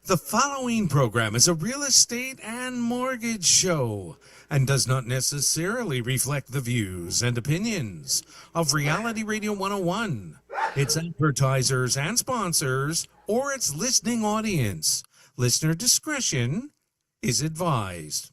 The following program is a real estate and mortgage show and does not necessarily reflect the views and opinions of Reality Radio 101, its advertisers and sponsors, or its listening audience. Listener discretion is advised.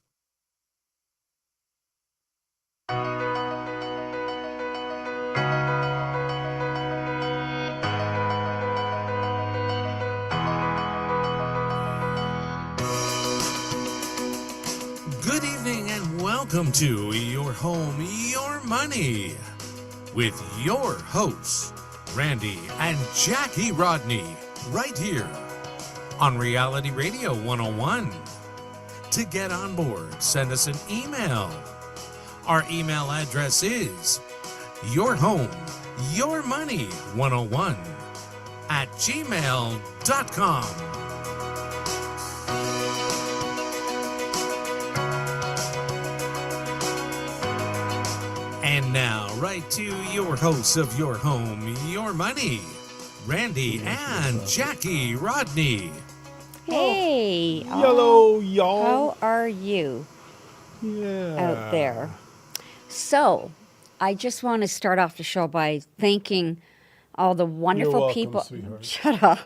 Good evening and welcome to Your Home, Your Money with your hosts, Randy and Jackie Rodney, right here on Reality Radio 101. To get on board, send us an email. Our email address is yourhomeyourmoney101 at gmail.com. And now, right to your hosts of Your Home, Your Money, Randy and Jackie Rodney. Hey, Hello, y'all. how are you out there? So, I just want to start off the show by thanking all the wonderful welcome, people. sweetheart. Shut up.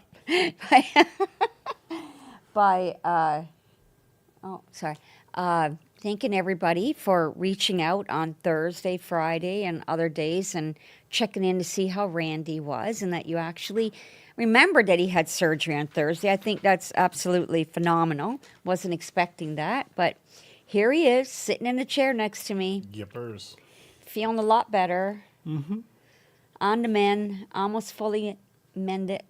Thanking everybody for reaching out on Thursday, Friday, and other days and checking in to see how Randy was and that you actually remembered that he had surgery on Thursday. I think that's absolutely phenomenal. Wasn't expecting that, but here he is sitting in the chair next to me, Yippers. feeling a lot better. Mm-hmm. On the mend, almost fully mended.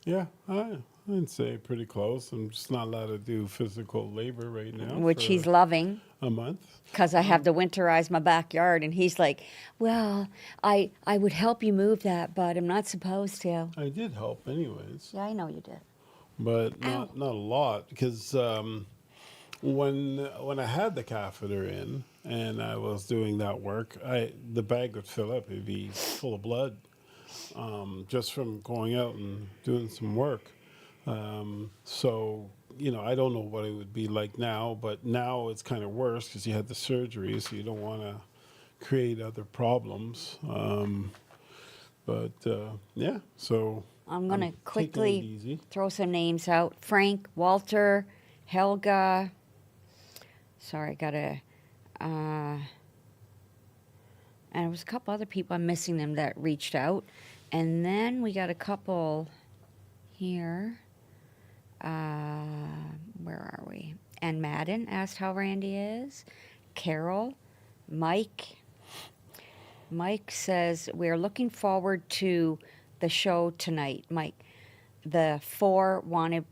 Yeah, I'd say pretty close. I'm just not allowed to do physical labor right now. Which for he's loving. a month. Because I have to winterize my backyard, and he's like, well, I would help you move that, but I'm not supposed to. I did help anyways, Yeah, I know you did. but not a lot because when I had the catheter in and I was doing that work, the bag would fill up. It'd be full of blood just from going out and doing some work. So, I don't know what it would be like now, but now it's kind of worse because you had the surgery, so you don't want to create other problems. Yeah, so I'm going to taking it quickly easy. throw some names out. Frank, Walter, Helga. Sorry, got to... and there was a couple other people, I'm missing them, that reached out. And then we got a couple here. Where are we? And Madden asked how Randy is. Carol, Mike. Mike says, we're looking forward to the show tonight. Mike, the 4 wannabes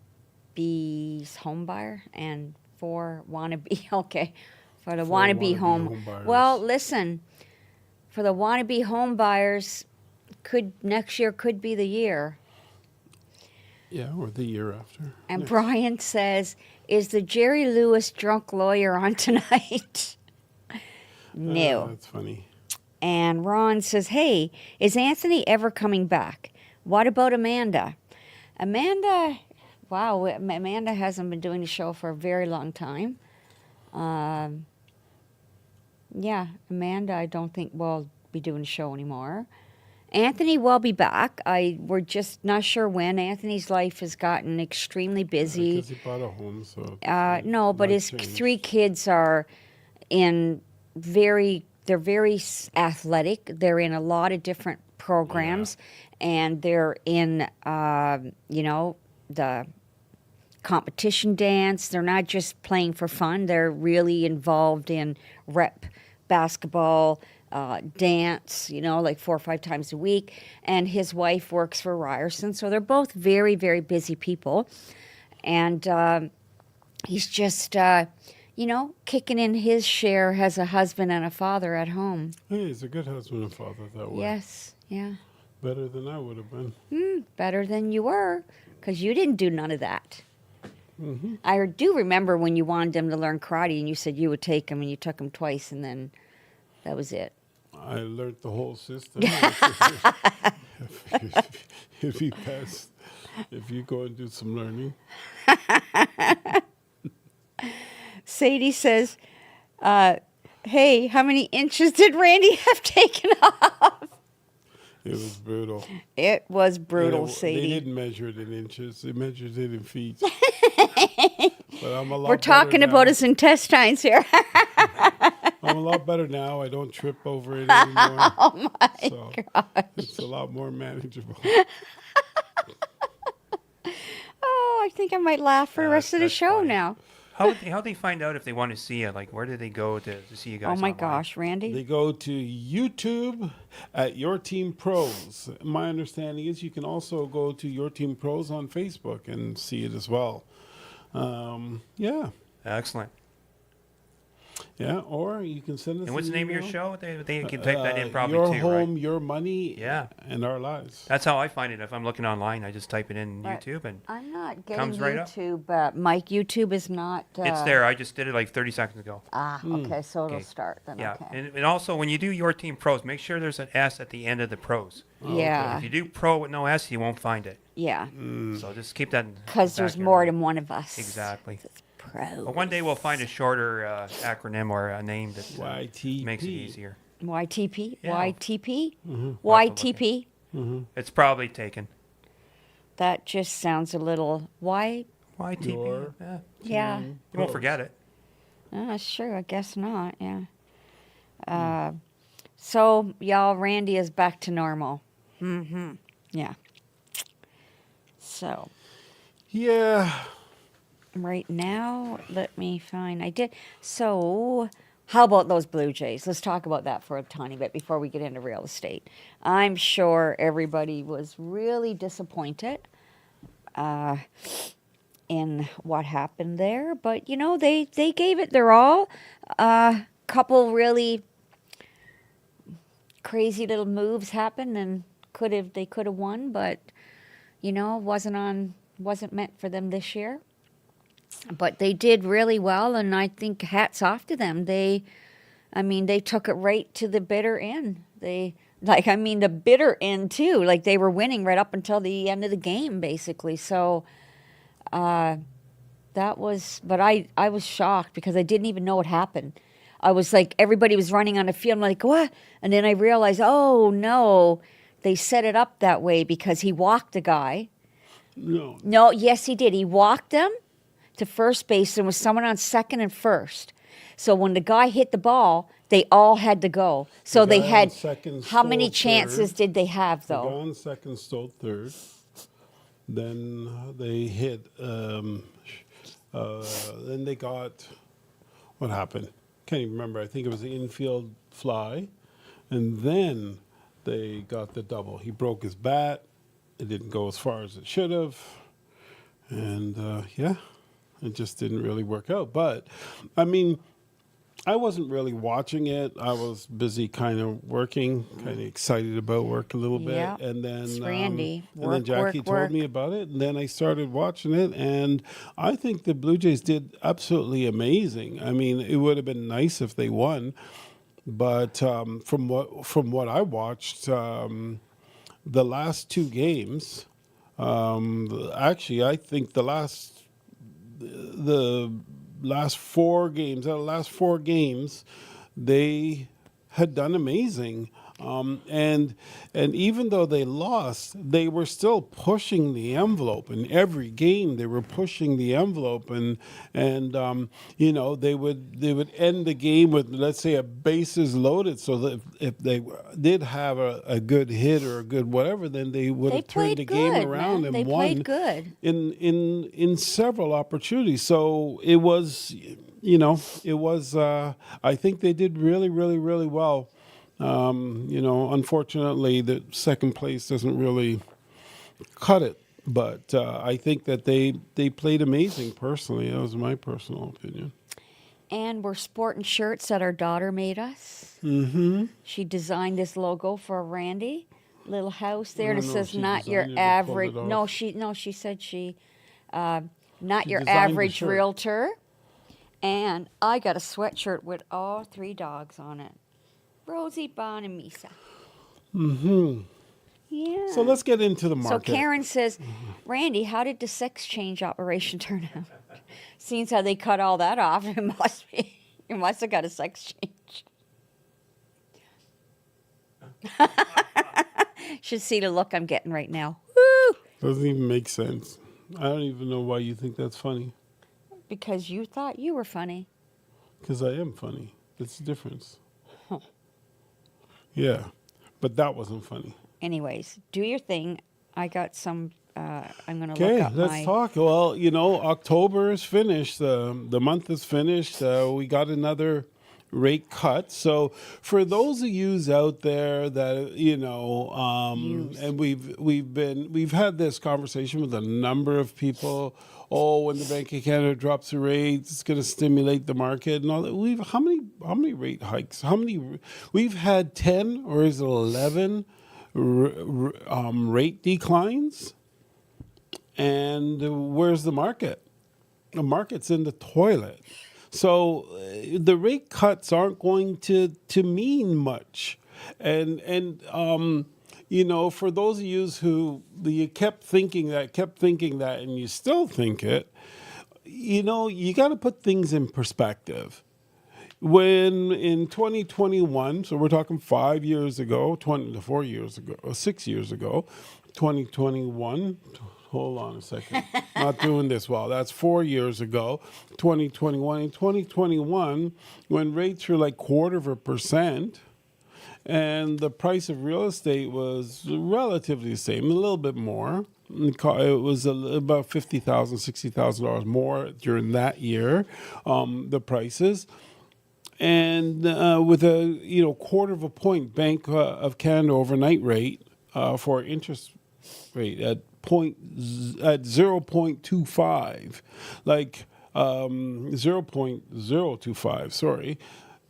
home buyer and 4 wannabe, okay, for the 4 wannabe wannabe home. home buyers. Well, listen, for the wannabe home buyers, next year could be the year. Yeah, or the year after. And Next. Brian says, is the Jerry Lewis drunk lawyer on tonight? No. That's funny. And Ron says, hey, is Anthony ever coming back? What about Amanda? Amanda hasn't been doing the show for a very long time. Yeah, Amanda, I don't think will be doing the show anymore. Anthony will be back. We're just not sure when. Anthony's life has gotten extremely busy. Because he bought a home, so. No, but might his change. 3 kids are they're very athletic. They're in a lot of different programs, and they're in, the competition dance. They're not just playing for fun. They're really involved in rep basketball, dance, like 4 or 5 times a week. And his wife works for Ryerson. So they're both very, very busy people. And he's just, kicking in his share as a husband and a father at home. Hey, he's a good husband and father that way. Yes, yeah. Better than I would have been. Better than you were, because you didn't do none of that. Mm-hmm. I do remember when you wanted him to learn karate and you said you would take him, and you took him twice, and then that was it. I learned the whole system. if he passed if you go and do some learning. Sadie says, hey, how many inches did Randy have taken off? It was brutal. It was And brutal, They Sadie. didn't measure it in inches. They measured it in feet. But I'm a lot We're talking better about now. his intestines here. I'm a lot better now. I don't trip over it anymore. Oh my So gosh. it's a lot more manageable. Oh, I think I might laugh for the rest of the That's show funny. now. How they find out if they want to see you? Like, where do they go to see you guys? Oh my online? gosh, Randy. They go to YouTube at Your Team Pros. My understanding is you can also go to Your Team Pros on Facebook and see it as well. Yeah, Excellent. yeah. Or you can send us. And what's an the name of your email. show? They can type that in probably Your too, home, right? your money, Yeah. and our lives. That's how I find it. If I'm looking online, I just type it in But YouTube and I'm not getting Comes right up. YouTube. Mike, YouTube is not. it's there. I just did it like 30 seconds ago. Okay, so it'll Okay. start then. Yeah. Okay. And also, when you do Your Team Pros, make sure there's an S at the end of the pros. Yeah. If you do pro with no S, you won't find it. Yeah. So just keep that. Because there's back in more mind. than one of us. Exactly. It's pro. But one day we'll find a shorter acronym or a name that YTP. makes it easier. YTP? Yeah. YTP? Mm-hmm. YTP? It's probably taken. That just sounds a little. Why? YTP. Your Yeah. Yeah. You won't forget it. Sure, I guess not. Yeah. So, y'all, Randy is back to normal. Yeah. So, Yeah. right now, let me find. I did. So, how about those Blue Jays? Let's talk about that for a tiny bit before we get into real estate. I'm sure everybody was really disappointed in what happened there, but you know they gave it their all. Couple really crazy little moves happened, and they could have won, but you know wasn't meant for them this year. But they did really well, and I think hats off to them. They took it right to the bitter end. The bitter end too. Like they were winning right up until the end of the game, basically. So that was. But I was shocked because I didn't even know what happened. I was like, everybody was running on the field. I'm like, what? And then I realized, oh no, they set it up that way because he walked the guy. No. No, yes, he did. He walked him to first base. There was someone on second and first. So when the guy hit the ball, they all had to go. So The they guy on had. second How many stole chances third. did they have, The guy though? on second stole third. Then they hit. Then they got. What happened? Can't even remember. I think it was the infield fly, and then they got the double. He broke his bat. It didn't go as far as it should have, and yeah, it just didn't really work out. But I mean, I wasn't really watching it. I was busy kind of working, kind of excited about work a little bit. Yeah, And then it's Randy. and then Work, Jackie work, told work. me about it, and then I started watching it, and I think the Blue Jays did absolutely amazing. I mean, it would have been nice if they won, but from what I watched, the last two games, actually, I think the last 4 games, out of the last 4 games, they had done amazing. And even though they lost, they were still pushing the envelope. In every game, they were pushing the envelope, and you know, they would end the game with, let's say, a bases loaded. So that if they did have a good hit or a good whatever, then they would They have turned played the game good, around man. and They won played good. in several opportunities. So it was, you know, it was. I think they did really, really, really well. You know, unfortunately, the second place doesn't really cut it. But I think that they played amazing. Personally, that was my personal opinion. And we're sporting shirts that our daughter made us. Mm-hmm. She designed this logo for Randy. Little house there that No, says she "Not your designed it and pulled average." it No, off. she said not She your designed the average shirt. realtor. And I got a sweatshirt with all 3 dogs on it: Rosie, Bon, and Misa. Yeah. So let's get into the So market. Karen says, Randy, how did the sex change operation turn out? Seeing how they cut all that off, it must be. You must have got a sex change. Should see the look I'm getting right now. Woo! Doesn't even make sense. I don't even know why you think that's funny. Because you thought you were funny. Because I am funny. That's the difference. Yeah. But that wasn't funny. Anyways, do your thing. I got some. I'm going to Okay, look up let's my. talk. Well, October is finished. The month is finished. We got another rate cut. So for those of yous out there that Yous. and we've had this conversation with a number of people. Oh, when the Bank of Canada drops the rates, it's going to stimulate the market and all that. How many rate hikes? We've had 10 or is it 11 rate declines? And where's the market? The market's in the toilet. So the rate cuts aren't going to mean much. And for those of you who you kept thinking that, and you still think it, you got to put things in perspective. When in 2021, so we're talking 5 years ago, 4 years ago, or 6 years ago, 2021. Hold on a second. Not doing this well. That's 4 years ago, 2021. In 2021, when rates were like 0.25%, and the price of real estate was relatively the same, a little bit more. It was about $50,000, $60,000 more during that year, the prices. And with a quarter of a point Bank of Canada overnight rate for interest rate at 0.25, like 0.025. Sorry,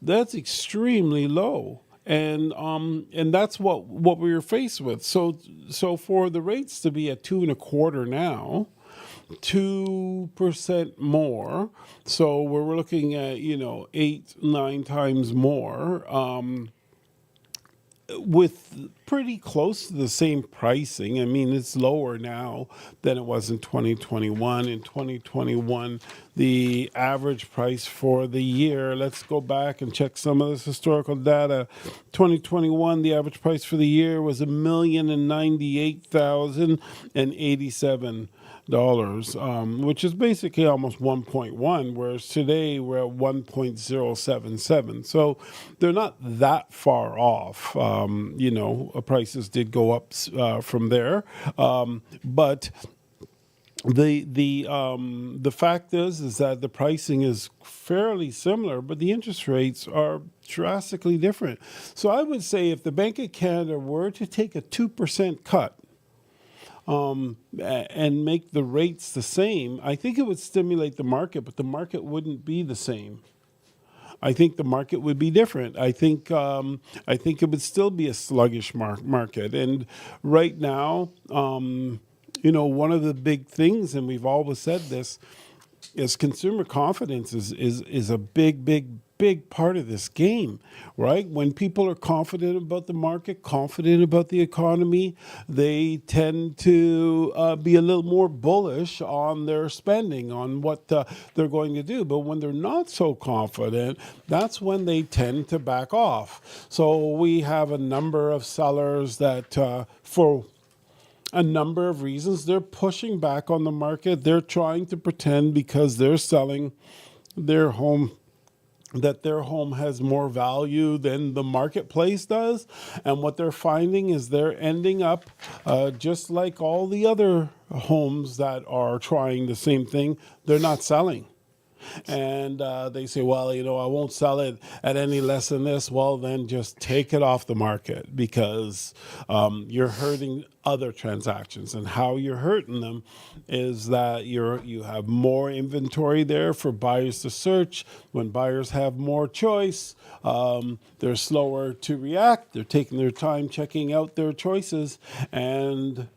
that's extremely low. And that's what we were faced with. So for the rates to be at 2.25 now, 2% more. So we're looking at 8-9 times more. With pretty close to the same pricing. I mean, it's lower now than it was in 2021. In 2021, the average price for the year, let's go back and check some of this historical data. 2021, the average price for the year was $1,098,087, which is basically almost 1.1, whereas today we're at 1.077. So they're not that far off. Prices did go up from there, but the fact is that the pricing is fairly similar, but the interest rates are drastically different. So I would say if the Bank of Canada were to take a 2% cut and make the rates the same, I think it would stimulate the market, but the market wouldn't be the same. I think the market would be different. I think it would still be a sluggish market. And right now, one of the big things, and we've always said this, is consumer confidence is a big part of this game, right? When people are confident about the market, confident about the economy, they tend to be a little more bullish on their spending, on what they're going to do. But when they're not so confident, that's when they tend to back off. So we have a number of sellers that, for a number of reasons, they're pushing back on the market. They're trying to pretend because they're selling their home that their home has more value than the marketplace does. And what they're finding is they're ending up just like all the other homes that are trying the same thing, they're not selling. And they say, well, I won't sell it at any less than this. Well, then just take it off the market because you're hurting other transactions. And how you're hurting them is that you have more inventory there for buyers to search. When buyers have more choice, they're slower to react. They're taking their time checking out their choices. And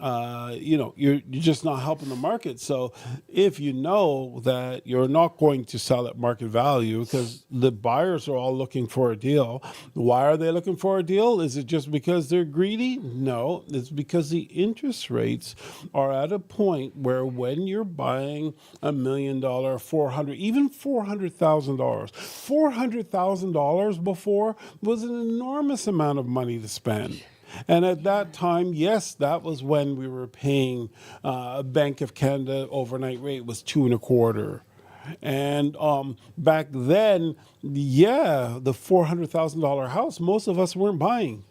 you're just not helping the market. So if you know that you're not going to sell at market value because the buyers are all looking for a deal, why are they looking for a deal? Is it just because they're greedy? No, it's because the interest rates are at a point where when you're buying $1 million, 400, even $400,000, $400,000 before was an enormous amount of money to spend. And at that time, yes, that was when we were paying Bank of Canada overnight rate was 2.25%. And back then, yeah, the $400,000 house, most of us weren't buying.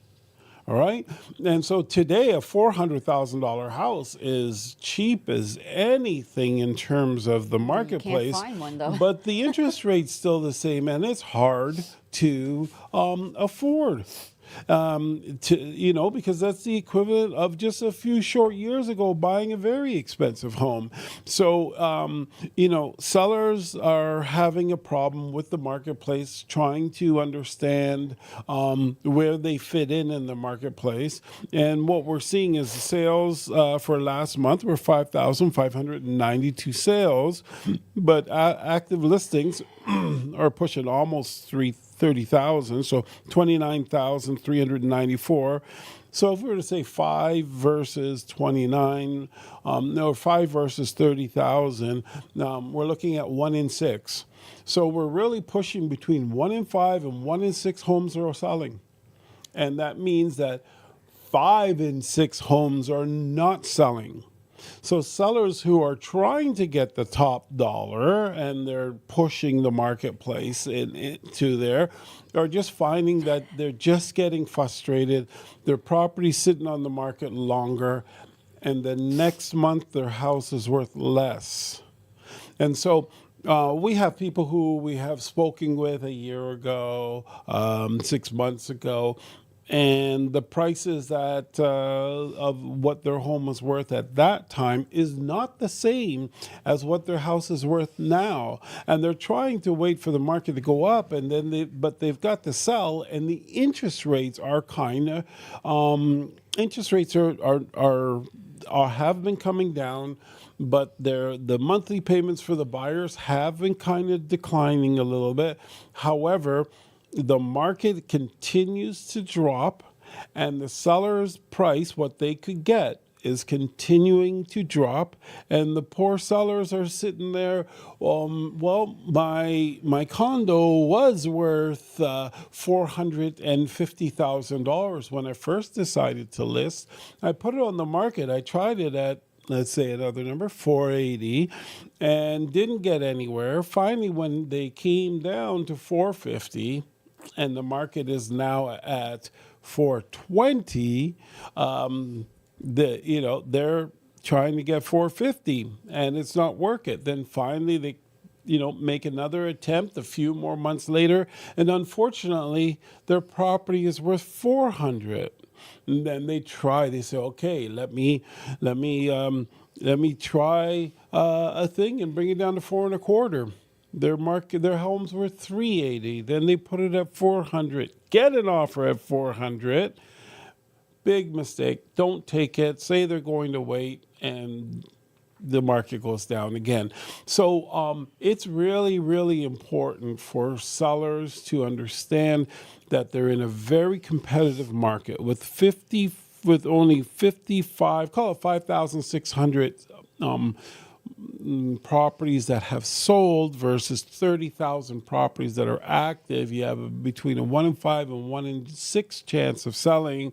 All right. And so today, a $400,000 house is cheap as anything in terms of the marketplace. find one, though. But the interest rate's still the same, and it's hard to afford. Because that's the equivalent of just a few short years ago buying a very expensive home. So, sellers are having a problem with the marketplace, trying to understand where they fit in the marketplace. And what we're seeing is the sales for last month were 5,592 sales, but active listings are pushing almost 30,000, so 29,394. So if we were to say 5 versus 29, 5 versus 30,000, we're looking at 1 in 6. So we're really pushing between 1 in 5 and 1 in 6 homes are selling. And that means that 5 in 6 homes are not selling. So sellers who are trying to get the top dollar and they're pushing the marketplace into there are just finding that they're just getting frustrated. Their property's sitting on the market longer, and the next month their house is worth less. And so we have people who we have spoken with a year ago, 6 months ago, and the prices that of what their home was worth at that time is not the same as what their house is worth now. And they're trying to wait for the market to go up, and then but they've got to sell, and the interest rates are kind of interest rates are have been coming down, but the monthly payments for the buyers have been kind of declining a little bit. However, the market continues to drop, and the seller's price, what they could get, is continuing to drop, and the poor sellers are sitting there. My condo was worth $450,000 when I first decided to list. I put it on the market. I tried it at, let's say, another number, 480, and didn't get anywhere. Finally, when they came down to 450, and the market is now at 420, they're trying to get 450, and it's not working. Then finally they make another attempt a few more months later, and unfortunately their property is worth 400. And then they say, okay, let me try a thing and bring it down to 4.25. Their home's worth 380. Then they put it at 400. Get an offer at 400. Big mistake. Don't take it. Say they're going to wait, and the market goes down again. So it's really, really important for sellers to understand that they're in a very competitive market with only 55, call it 5,600 properties that have sold versus 30,000 properties that are active. You have between a 1 in 5 and 1 in 6 chance of selling.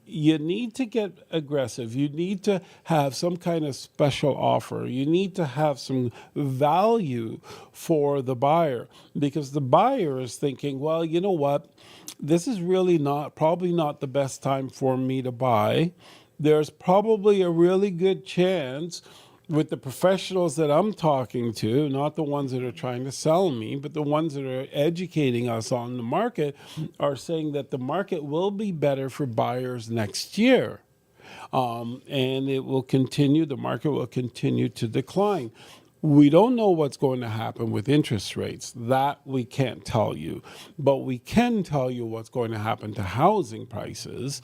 You need to get aggressive. You need to have some kind of special offer. You need to have some value for the buyer, because the buyer is thinking, well, you know what? This is really probably not the best time for me to buy. There's probably a really good chance with the professionals that I'm talking to, not the ones that are trying to sell me, but the ones that are educating us on the market, are saying that the market will be better for buyers next year. And it will continue, the market will continue to decline. We don't know what's going to happen with interest rates. That we can't tell you. But we can tell you what's going to happen to housing prices.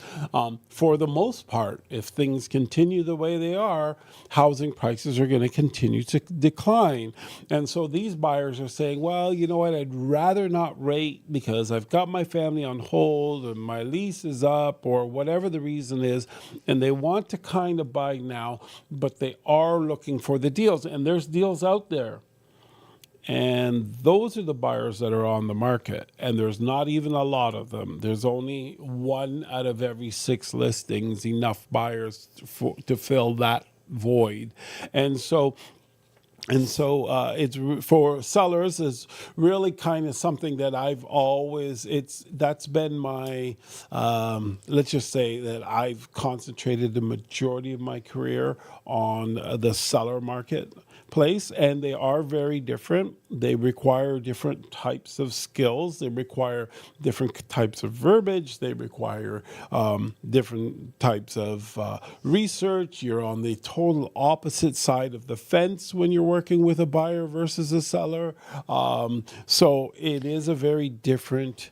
For the most part, if things continue the way they are, housing prices are going to continue to decline. And so these buyers are saying, well, you know what, I'd rather not rate because I've got my family on hold and my lease is up or whatever the reason is, and they want to kind of buy now, but they are looking for the deals, and there's deals out there. And those are the buyers that are on the market, and there's not even a lot of them. There's only 1 out of every 6 listings, enough buyers to fill that void. And so it's for sellers is really kind of something that I've always, that's been my, let's just say that I've concentrated the majority of my career on the seller marketplace, and they are very different. They require different types of skills. They require different types of verbiage. They require different types of research. You're on the total opposite side of the fence when you're working with a buyer versus a seller. So it is a very different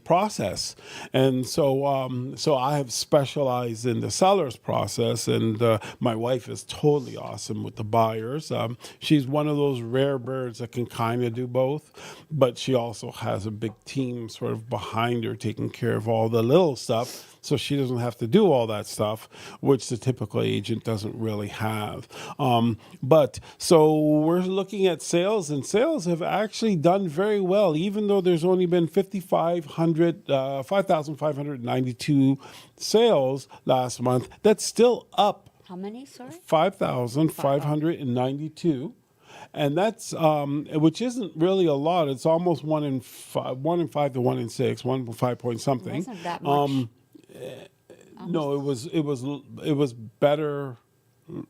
process. And so I have specialized in the seller's process, and my wife is totally awesome with the buyers. She's one of those rare birds that can kind of do both, but she also has a big team sort of behind her taking care of all the little stuff, so she doesn't have to do all that stuff, which the typical agent doesn't really have. But so we're looking at sales, and sales have actually done very well, even though there's only been 5,592 sales last month. That's still up How many, sorry? 5,592. And that's which isn't really a lot. It's almost 1 in 5 to 1 in 6, 1.5 point something. Wasn't that much? No, it was better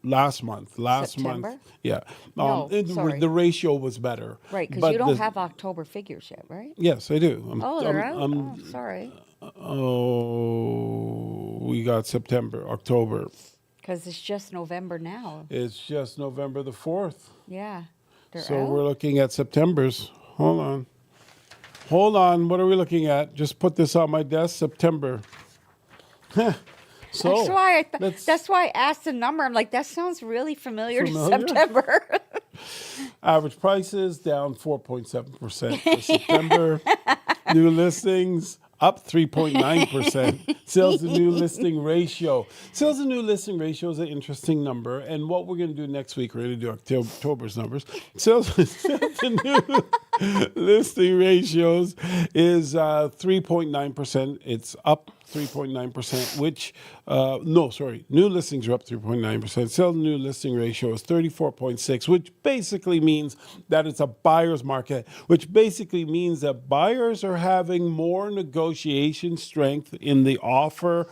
last month. September? Month, yeah. No, sorry. The ratio was better. Right, because you don't have October figures yet, right? Yes, I do. They're out? Oh, sorry. We got September, October. Because it's just November now. It's just November the 4th. Yeah. They're So out? we're looking at September's. Hold on. What are we looking at? Just put this on my desk. September. So that's why I asked the number. I'm like, that sounds really familiar? Familiar? To September. Average prices down 4.7% for September. New listings up 3.9%. Sales to new listing ratio. Sales to new listing ratio is an interesting number. And what we're going to do next week, we're going to do October's numbers. Sales to new listing ratios is 3.9%. It's up 3.9%, which, new listings are up 3.9%. Sales to new listing ratio is 34.6, which basically means that it's a buyer's market, which basically means that buyers are having more negotiation strength in the offer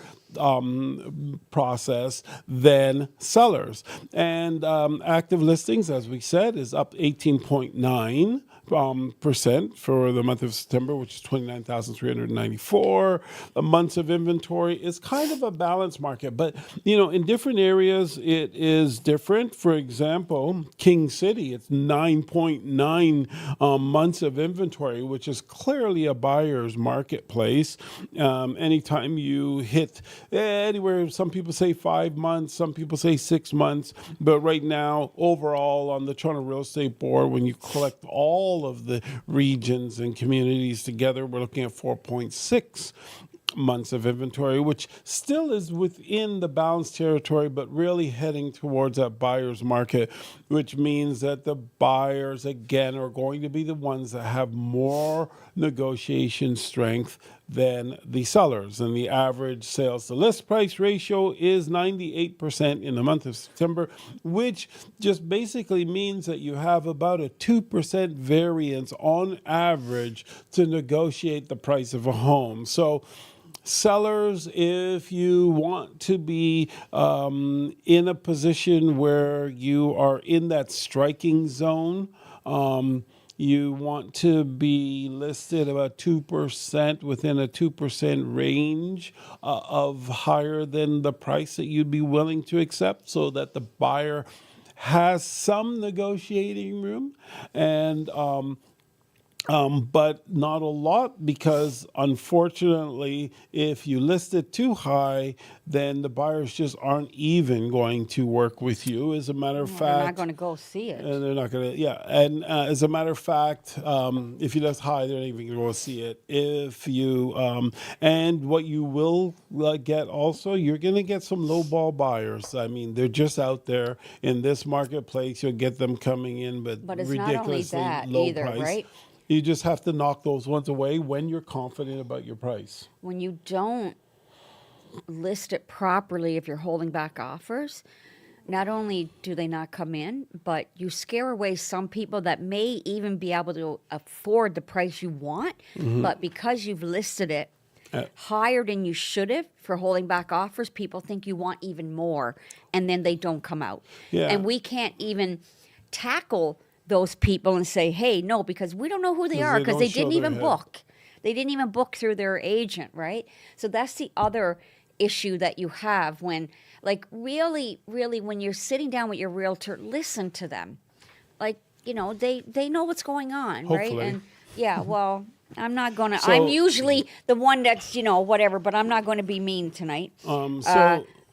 process than sellers. And active listings, as we said, is up 18.9%. For the month of September, which is 29,394. Months of inventory is kind of a balanced market, but in different areas it is different. For example, King City, it's 9.9 months of inventory, which is clearly a buyer's marketplace. Anytime you hit anywhere, some people say 5 months, some people say 6 months, but right now, overall on the Toronto Real Estate Board, when you collect all of the regions and communities together, we're looking at 4.6 months of inventory, which still is within the balanced territory, but really heading towards that buyer's market, which means that the buyers, again, are going to be the ones that have more negotiation strength than the sellers. And the average sales to list price ratio is 98% in the month of September, which just basically means that you have about a 2% variance on average to negotiate the price of a home. So sellers, if you want to be in a position where you are in that striking zone, you want to be listed about 2%, within a 2% range of higher than the price that you'd be willing to accept, so that the buyer has some negotiating room, and but not a lot, because unfortunately, if you list it too high, then the buyers just aren't even going to work with you. As a matter of Well, they're not fact, going to go see it. and they're not going to, yeah. And as a matter of fact, if you list high, they're not even going to go see it. If you, and what you will get also, you're going to get some low ball buyers. I mean, they're just out there in this marketplace. You'll get them coming in, But it's not only ridiculously that low either, price. right? You just have to knock those ones away when you're confident about your price. When you don't list it properly, if you're holding back offers, not only do they not come in, but you scare away some people that may even be able to afford the price you want, but because you've listed it higher than you should have for holding back offers, people think you want even more, and then they don't come out. Yeah. And we can't even tackle those people and say, hey, no, because we don't know who they 'Cause are, they because don't they show didn't their even head. book. They didn't even book through their agent, right? So that's the other issue that you have when, like, really, when you're sitting down with your realtor, listen to them. Like, you know, they know what's going on, right? Hopefully. And yeah, well, I'm not gonna. So- I'm usually the one that's, you know, whatever, but I'm not going to be mean tonight.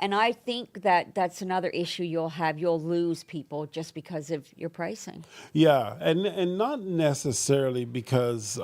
And I think that that's another issue you'll have. You'll lose people just because of your pricing. Yeah, and not necessarily because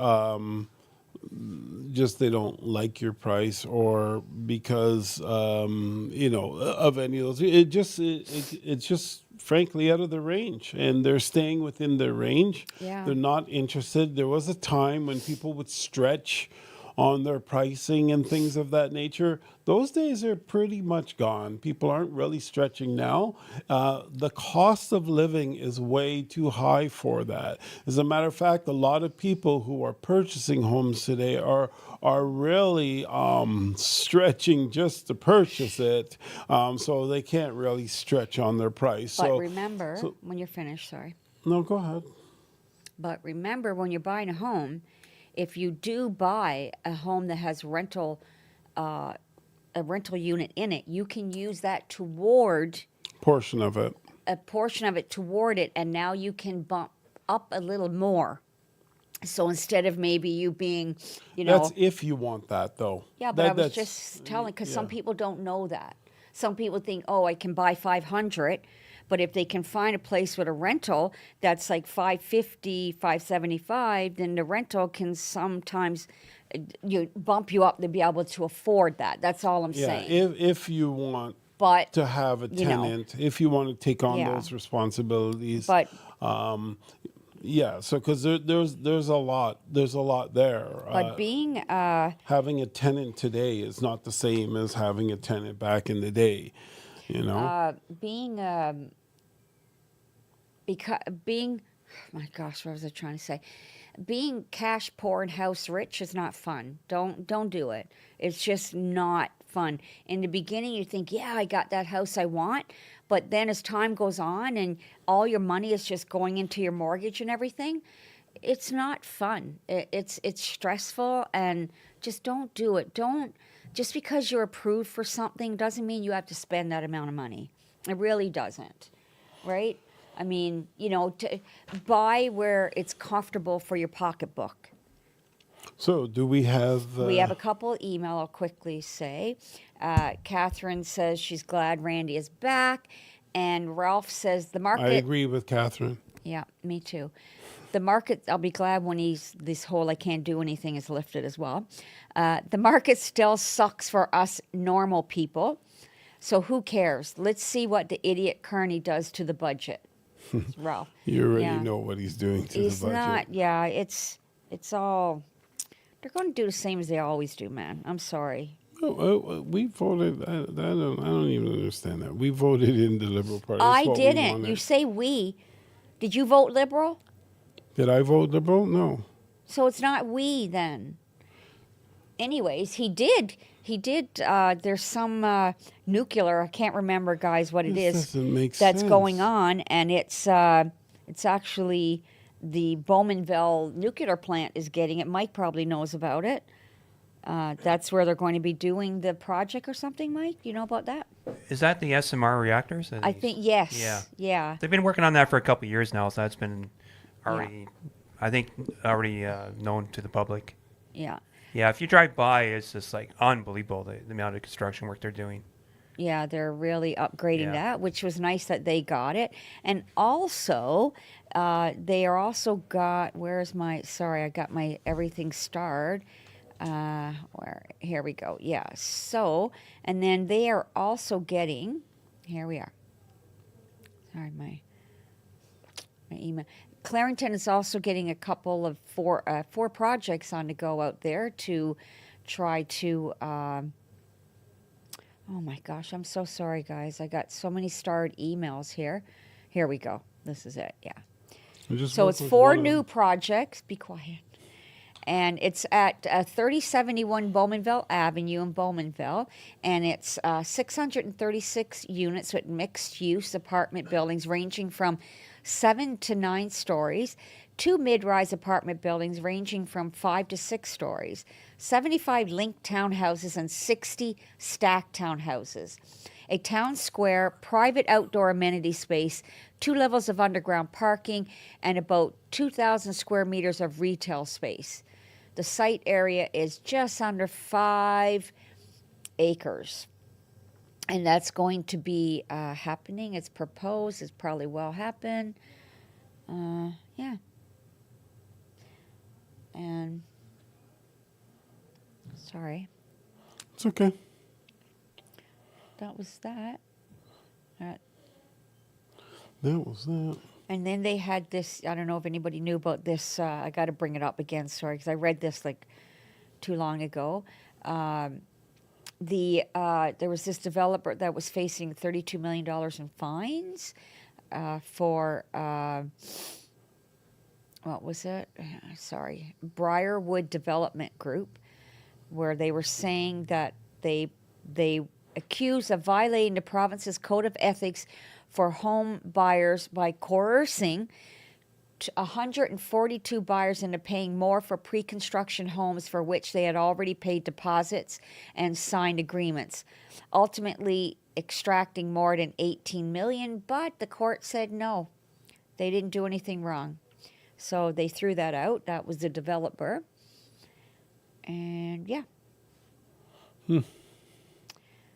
just they don't like your price, or because you know, of any of those. It's just frankly out of the range, and they're staying within their range. Yeah. They're not interested. There was a time when people would stretch on their pricing and things of that nature. Those days are pretty much gone. People aren't really stretching now. The cost of living is way too high for that. As a matter of fact, a lot of people who are purchasing homes today are really stretching just to purchase it, so they can't really stretch on their price. But So remember, so- when you're finished, sorry. no, go ahead. But remember, when you're buying a home, if you do buy a home that has a rental unit in it, you can use that toward Portion of it. a portion of it toward it, and now you can bump up a little more. So instead of maybe you being, you know, That's if you want that, though. yeah, but I was That's- just telling, because some yeah. people don't know that. Some people think, oh, I can buy 500, but if they can find a place with a rental that's like 550, 575, then the rental can sometimes you bump you up to be able to afford that. That's all I'm Yeah, saying. if you want But to have a you know. tenant, if you want to take on Yeah. those responsibilities. But Yeah, so because there's a lot there. being Having a tenant today is not the same as having a tenant back in the day. You know. being my gosh, what was I trying to say? Being cash poor and house rich is not fun. Don't do it. It's just not fun. In the beginning, you think, yeah, I got that house I want, but then as time goes on and all your money is just going into your mortgage and everything, it's not fun. It's stressful, and just don't do it. Don't, just because you're approved for something doesn't mean you have to spend that amount of money. It really doesn't, right? I mean, you know, to buy where it's comfortable for your pocketbook. So do we have? We have a couple email I'll quickly say. Catherine says she's glad Randy is back, and Ralph says the market. I agree with Catherine. Yeah, me too. The market, I'll be glad when this whole I can't do anything is lifted as well. The market still sucks for us normal people. So who cares? Let's see what the idiot Kearney does to the budget. It's Ralph. You already Yeah. know what he's doing to He's the budget. not, yeah, it's all, they're going to do the same as they always do, man. I'm sorry. We voted. I don't even understand that. We voted in the Liberal Party. That's I what we didn't. wanted. You say we. Did you vote Liberal? Did I vote Liberal? No. So it's not we then. Anyways, he did. There's some nuclear. I can't remember, guys, what it This is doesn't make that's going sense. on, and it's actually the Bowmanville nuclear plant is getting it. Mike probably knows about it. That's where they're going to be doing the project or something, Mike. You know about that? Is that the SMR reactors? I think yes. Yeah. Yeah. They've been working on that for a couple of years now, so that's been already, I think, already known to the public. Yeah. Yeah, if you drive by, it's just like unbelievable the amount of construction work they're doing. Yeah, they're really upgrading Yeah. that, which was nice that they got it. And also, they are also got, where's my, sorry, I got my everything starred. Here we go. Yeah. So, and then they are also getting, here we are. Sorry, my email. Clarington is also getting a couple of four projects on the go out there to try to, oh my gosh, I'm so sorry, guys. I got so many starred emails here. Here we go. This is it. Yeah. So it's 4 new projects. Be quiet. And it's at 3071 Bowmanville Avenue in Bowmanville. And it's 636 units with mixed-use apartment buildings ranging from 7 to 9 stories, 2 mid-rise apartment buildings ranging from 5 to 6 stories, 75 linked townhouses and 60 stacked townhouses, a town square, private outdoor amenity space, 2 levels of underground parking, and about 2,000 square meters of retail space. The site area is just under 5 acres. And that's going to be happening. It's proposed. It's probably will happen. Yeah. And sorry, It's okay. that was that. That was that. And then they had this. I don't know if anybody knew about this. I got to bring it up again. Sorry, because I read this like too long ago. There was this developer that was facing $32 million in fines for what was it? Sorry, Briarwood Development Group, where they were saying that they accused of violating the province's code of ethics for home buyers by coercing 142 buyers into paying more for pre-construction homes for which they had already paid deposits and signed agreements, ultimately extracting more than $18 million, but the court said no, they didn't do anything wrong. So they threw that out. That was the developer. And yeah.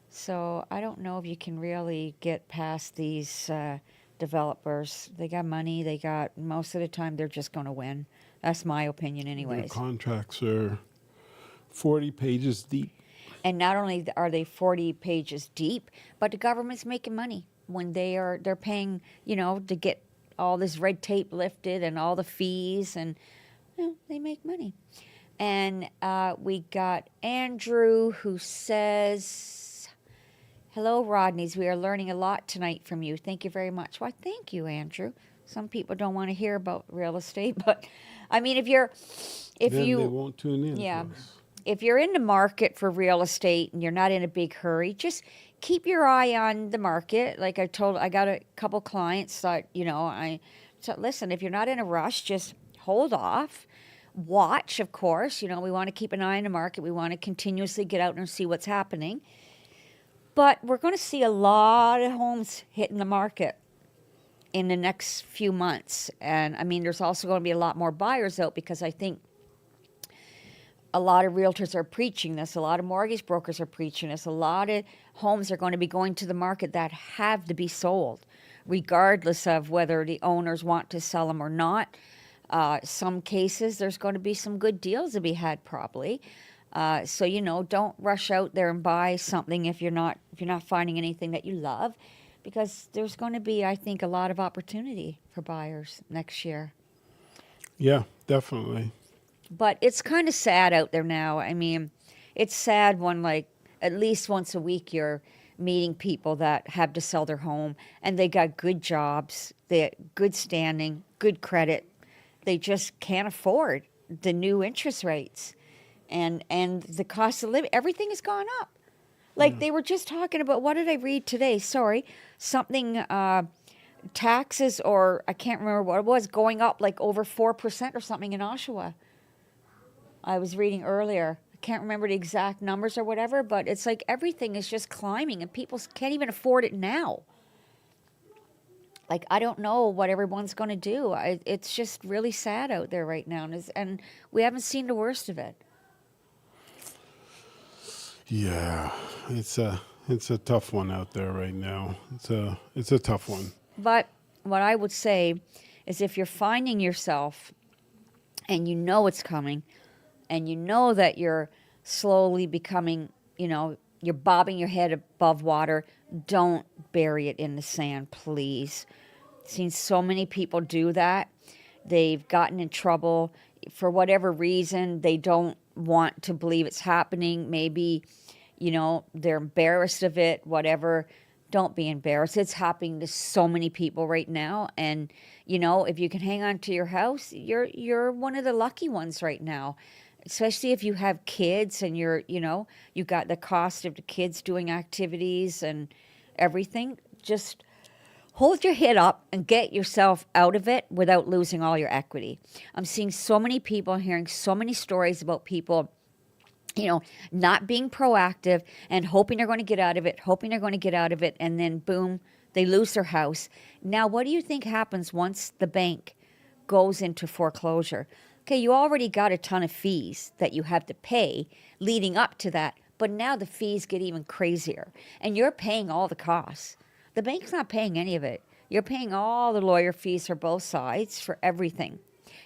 So I don't know if you can really get past these developers. They got money. They got, most of the time, they're just going to win. That's my opinion Their anyways. contracts are 40 pages deep. And not only are they 40 pages deep, but the government's making money when they're paying, to get all this red tape lifted and all the fees, and they make money. And we got Andrew, who says, "Hello, Rodneys. We are learning a lot tonight from you. Thank you very much." Why, thank you, Andrew. Some people don't want to hear about real estate, but I mean, Then they won't tune in. Yeah. to us. if you're in the market for real estate and you're not in a big hurry, just keep your eye on the market. Like I got a couple clients that, so listen, if you're not in a rush, just hold off. Watch, of course. We want to keep an eye on the market. We want to continuously get out and see what's happening. But we're going to see a lot of homes hitting the market in the next few months. And I mean, there's also going to be a lot more buyers out because I think a lot of realtors are preaching this. A lot of mortgage brokers are preaching this. A lot of homes are going to be going to the market that have to be sold, regardless of whether the owners want to sell them or not. Some cases, there's going to be some good deals to be had, probably. So don't rush out there and buy something if you're not finding anything that you love, because there's going to be, I think, a lot of opportunity for buyers next year. Yeah, definitely. But it's kind of sad out there now. I mean, it's sad when, like, at least once a week you're meeting people that have to sell their home and they got good jobs, they good standing, good credit. They just can't afford the new interest rates. And the cost of living, everything has gone up. Like they were just talking about, what did I read today? Sorry, something, taxes, or I can't remember what it was, going up like over 4% or something in Oshawa. I was reading earlier. I can't remember the exact numbers or whatever, but it's like everything is just climbing and people can't even afford it now. Like, I don't know what everyone's going to do. It's just really sad out there right now, and we haven't seen the worst of it. Yeah, it's a tough one out there right now. It's a tough one. But what I would say is if you're finding yourself and you know it's coming and you know that you're slowly becoming, you're bobbing your head above water, don't bury it in the sand, please. Seen so many people do that. They've gotten in trouble for whatever reason. They don't want to believe it's happening. Maybe, they're embarrassed of it, whatever. Don't be embarrassed. It's happening to so many people right now. And, if you can hang on to your house, you're one of the lucky ones right now. Especially if you have kids and you got the cost of the kids doing activities and everything. Just hold your head up and get yourself out of it without losing all your equity. I'm seeing so many people, hearing so many stories about people, not being proactive and hoping they're going to get out of it, and then boom, they lose their house. Now, what do you think happens once the bank goes into foreclosure? Okay, you already got a ton of fees that you have to pay leading up to that, but now the fees get even crazier, and you're paying all the costs. The bank's not paying any of it. You're paying all the lawyer fees for both sides, for everything.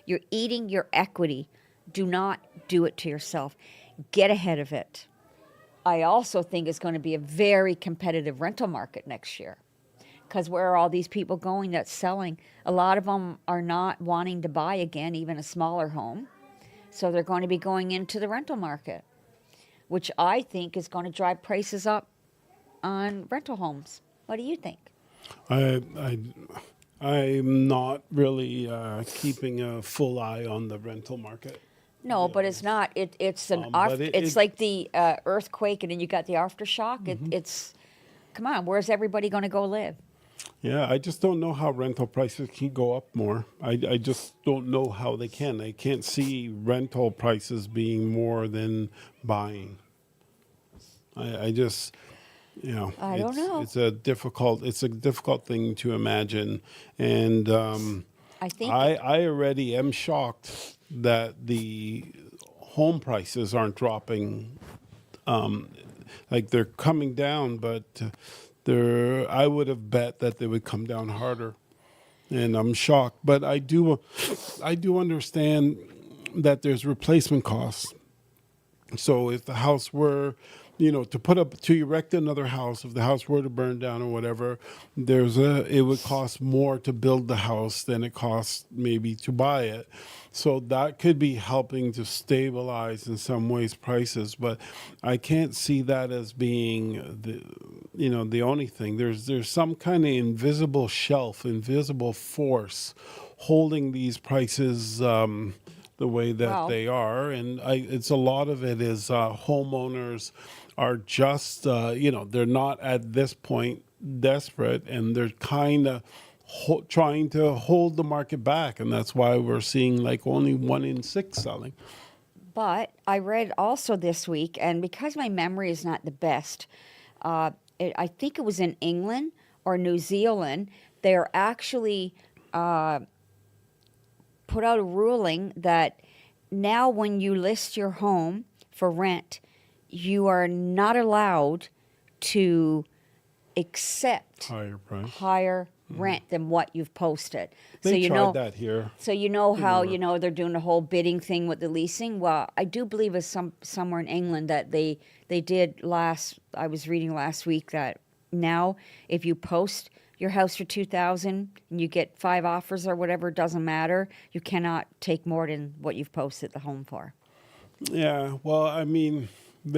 You're eating your equity. Do not do it to yourself. Get ahead of it. I also think it's going to be a very competitive rental market next year, because where are all these people going that's selling? A lot of them are not wanting to buy again, even a smaller home. So they're going to be going into the rental market, which I think is going to drive prices up on rental homes. What do you think? I'm not really keeping a full eye on the rental market. No, but it's not. It's an but it's like the earthquake, and then you got the aftershock. It's come on. Where's everybody going to go live? Yeah, I just don't know how rental prices can go up more. I just don't know how they can. I can't see rental prices being more than buying. I just, I don't know. It's a difficult thing to imagine, and I think I already am shocked that the home prices aren't dropping. Like they're coming down, but I would have bet that they would come down harder, and I'm shocked. But I do understand that there's replacement costs. So if the house were, to erect another house, if the house were to burn down or whatever, it would cost more to build the house than it costs maybe to buy it. So that could be helping to stabilize in some ways prices, but I can't see that as being the only thing. There's some kind of invisible force holding these prices the way that they are, and it's a lot of it is homeowners are just they're not at this point desperate, and they're kind of trying to hold the market back, and that's why we're seeing like only 1 in 6 selling. But I read also this week, and because my memory is not the best, I think it was in England or New Zealand, they're actually put out a ruling that now when you list your home for rent, you are not allowed to accept higher rent than what you've posted. They tried that here. So you know how they're doing the whole bidding thing with the leasing. Well, I do believe it's somewhere in England that they did I was reading last week that now if you post your house for $2,000 and you get 5 offers or whatever, it doesn't matter. You cannot take more than what you've posted the home for. Yeah, well, I mean, we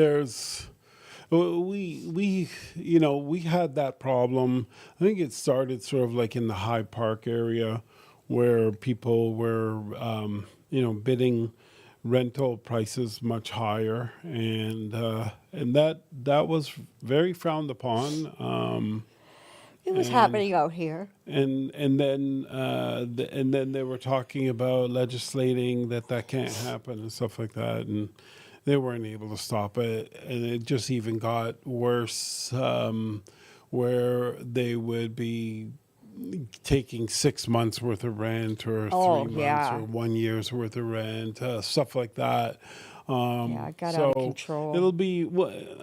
had that problem. I think it started sort of like in the Hyde Park area where people were, bidding rental prices much higher, and that was very frowned upon. It was happening out here. And then they were talking about legislating that can't happen and stuff like that, and they weren't able to stop it, and it just even got worse, where they would be taking 6 months worth of rent or Oh, 3 months yeah. or 1 year's worth of rent, stuff like that. Yeah, it got out of So control. it'll be.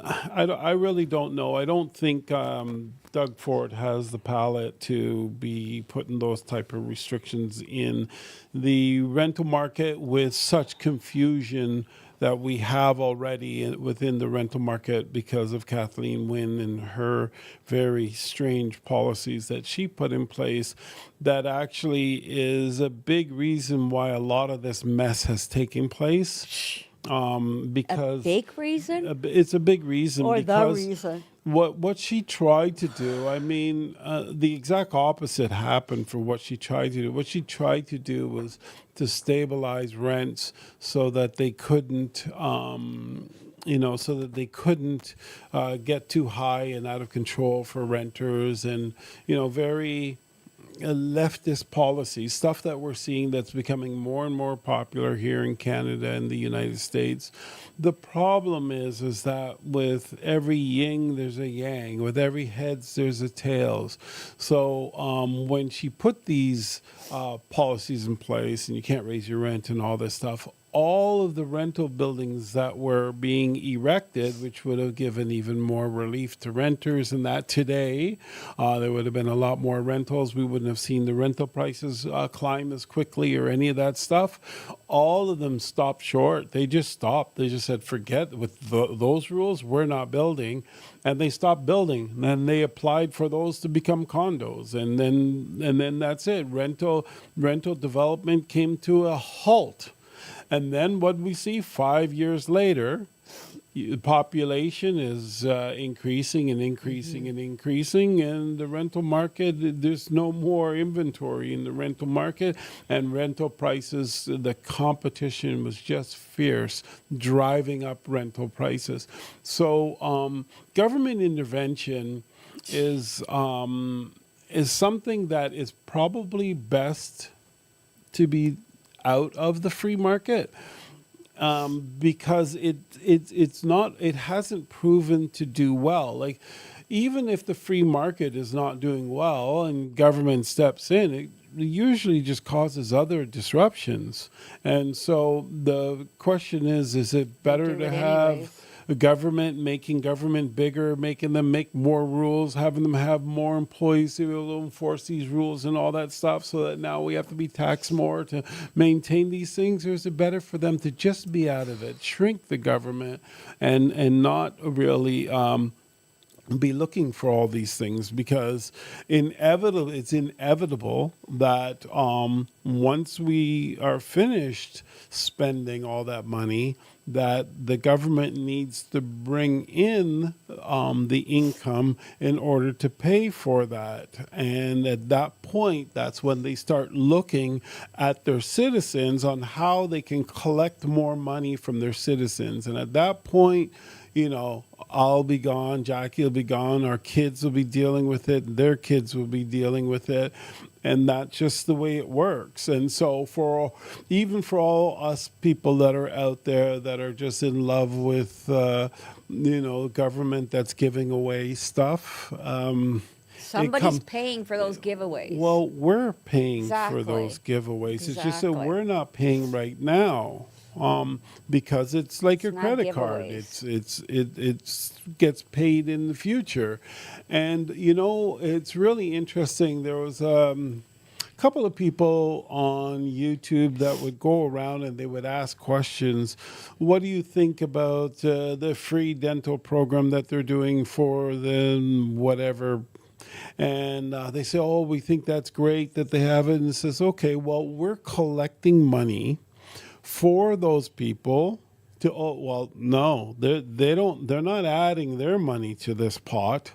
I really don't know. I don't think Doug Ford has the palate to be putting those type of restrictions in the rental market with such confusion that we have already within the rental market because of Kathleen Wynne and her very strange policies that she put in place. That actually is a big reason why a lot of this mess has taken place. A Because big reason it's a big reason or the because reason? what she tried to do, I mean, the exact opposite happened for what she tried to do. What she tried to do was to stabilize rents so that they couldn't, so that they couldn't get too high and out of control for renters, and very leftist policies, stuff that we're seeing that's becoming more and more popular here in Canada and the United States. The problem is that with every yin there's a yang, with every heads there's a tails. So when she put these policies in place, and you can't raise your rent and all this stuff, all of the rental buildings that were being erected, which would have given even more relief to renters, and that today there would have been a lot more rentals. We wouldn't have seen the rental prices climb as quickly or any of that stuff. All of them stopped short. They just stopped. They just said, forget with those rules, we're not building. And they stopped building. And then they applied for those to become condos. And then that's it. Rental development came to a halt. And then what we see 5 years later, the population is increasing and increasing and increasing, and the rental market, there's no more inventory in the rental market, and rental prices, the competition was just fierce, driving up rental prices. So government intervention is something that is probably best to be out of the free market, because it hasn't proven to do well. Like, even if the free market is not doing well and government steps in, it usually just causes other disruptions. And so the question is it better do to it have anyways. a government, making government bigger, making them make more rules, having them have more employees to be able to enforce these rules and all that stuff, so that now we have to be taxed more to maintain these things? Or is it better for them to just be out of it, shrink the government, and not really be looking for all these things? Because it's inevitable that once we are finished spending all that money, that the government needs to bring in the income in order to pay for that. And at that point, that's when they start looking at their citizens on how they can collect more money from their citizens. And at that point, I'll be gone, Jackie will be gone, our kids will be dealing with it, their kids will be dealing with it. And that's just the way it works. And so even for all us people that are out there that are just in love with, government that's giving away stuff, Somebody's paying for those giveaways. well, we're paying Exactly. for those giveaways. It's just that Exactly. we're not paying right now, because it's like your not credit card. giveaways. It gets paid in the future, and it's really interesting. There was a couple of people on YouTube that would go around and they would ask questions. What do you think about the free dental program that they're doing for the whatever? And they say, oh, we think that's great that they have it. And it says, okay, well, we're collecting money for those people to, oh, well, no, they're not adding their money to this pot.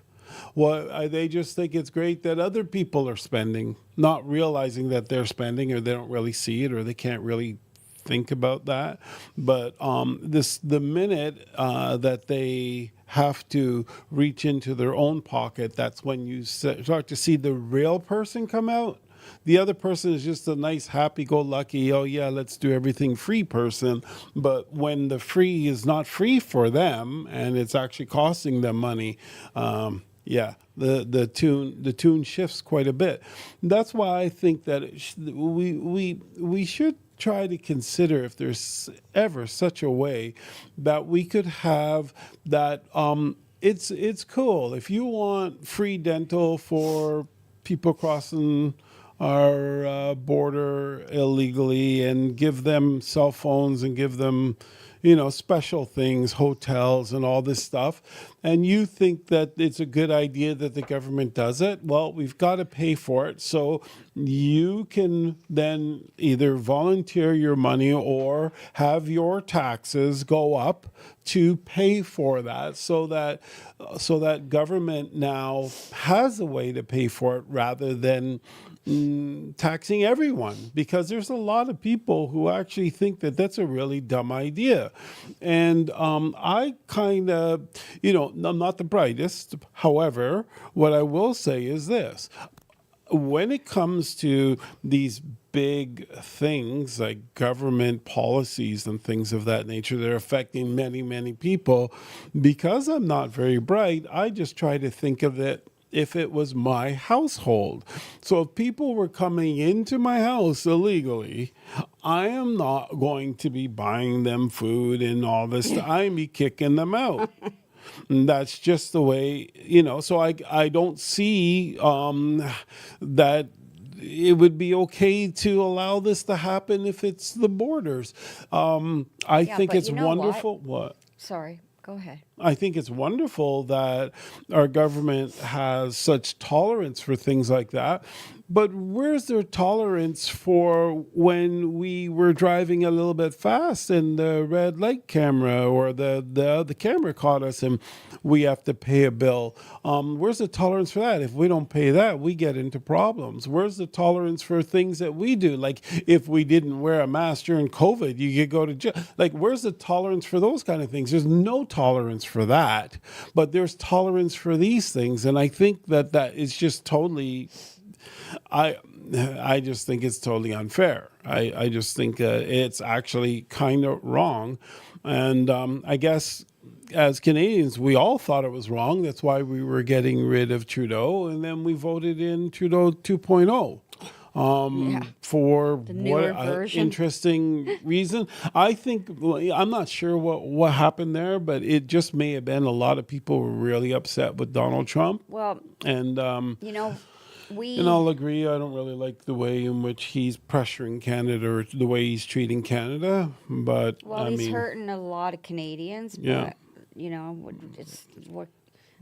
Well, they just think it's great that other people are spending, not realizing that they're spending, or they don't really see it, or they can't really think about that. But the minute that they have to reach into their own pocket, that's when you start to see the real person come out. The other person is just a nice, happy-go-lucky, oh yeah, let's do everything free person. But when the free is not free for them and it's actually costing them money, yeah, the tune shifts quite a bit. That's why I think that we should try to consider if there's ever such a way that we could have that. It's cool if you want free dental for people crossing our border illegally and give them cell phones and give them, special things, hotels and all this stuff. And you think that it's a good idea that the government does it. Well, we've got to pay for it. So you can then either volunteer your money or have your taxes go up to pay for that so that government now has a way to pay for it rather than taxing everyone, because there's a lot of people who actually think that that's a really dumb idea. And I kind of, I'm not the brightest. However, what I will say is this. When it comes to these big things like government policies and things of that nature that are affecting many, many people, because I'm not very bright, I just try to think of it if it was my household. So if people were coming into my house illegally, I am not going to be buying them food and all this. I'm be kicking them out. And that's just the way, so I don't see that it would be okay to allow this to happen if it's the borders. I think but it's you know wonderful. What? Sorry, go ahead. I think it's wonderful that our government has such tolerance for things like that. But where's their tolerance for when we were driving a little bit fast and the red light camera or the camera caught us and we have to pay a bill? Where's the tolerance for that? If we don't pay that, we get into problems. Where's the tolerance for things that we do? Like if we didn't wear a mask during COVID, you could go to jail. Like where's the tolerance for those kind of things? There's no tolerance for that, but there's tolerance for these things. And I think that is just totally... I just think it's totally unfair. I just think it's actually kind of wrong. And I guess as Canadians, we all thought it was wrong. That's why we were getting rid of Trudeau. And then we voted in Trudeau 2.0. For The what newer version. interesting reason. I think, I'm not sure what happened there, but it just may have been a lot of people were really upset with Donald Trump. Well, And, and I'll agree, I don't really like the way in which he's pressuring Canada or the way he's treating Canada. But, he's hurting a lot of Canadians. Yeah. But, it's what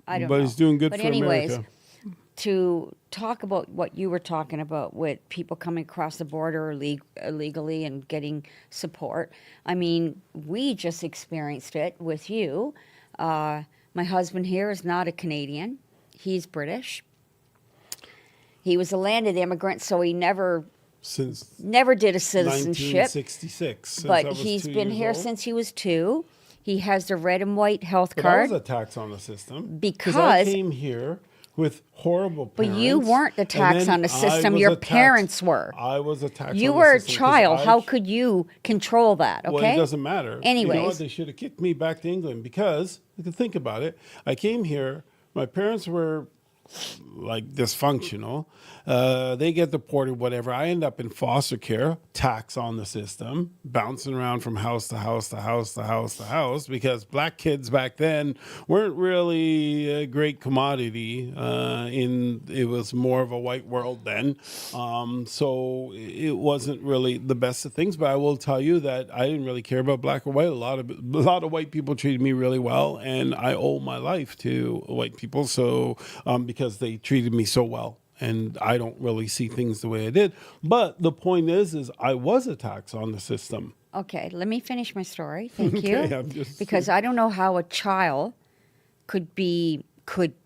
I don't but know. he's doing good but for anyways, America. To talk about what you were talking about with people coming across the border illegally and getting support. I mean, we just experienced it with you. My husband here is not a Canadian. He's British. He was a landed immigrant, so he never did a citizenship. 1966. But he's been here since he was 2. He has the red and white health But card. that was a tax on the system. Because I came here with horrible parents. But you weren't the tax on the system. Your parents were. I was a tax You on the were a system 'cause child. How could you control that? Okay. Well, it doesn't matter. You know what? Anyways. They should have kicked me back to England because, you can think about it, I came here, my parents were like dysfunctional. They get deported, whatever. I end up in foster care, tax on the system, bouncing around from house to house to house to house to house because black kids back then weren't really a great commodity. It was more of a white world then. So it wasn't really the best of things, but I will tell you that I didn't really care about black or white. A lot of white people treated me really well, and I owe my life to white people. So, because they treated me so well. And I don't really see things the way I did. But the point is I was a tax on the system. Okay, let me finish my story. Thank you. Okay, Because I don't know how a child could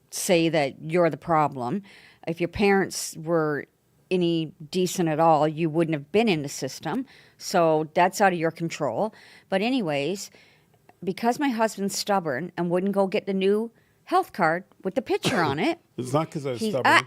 say that you're the problem. If your parents were any decent at all, you wouldn't have been in the system. So that's out of your control. But anyways, because my husband's stubborn and wouldn't go get the new health card with the picture on it. It's not because I was stubborn.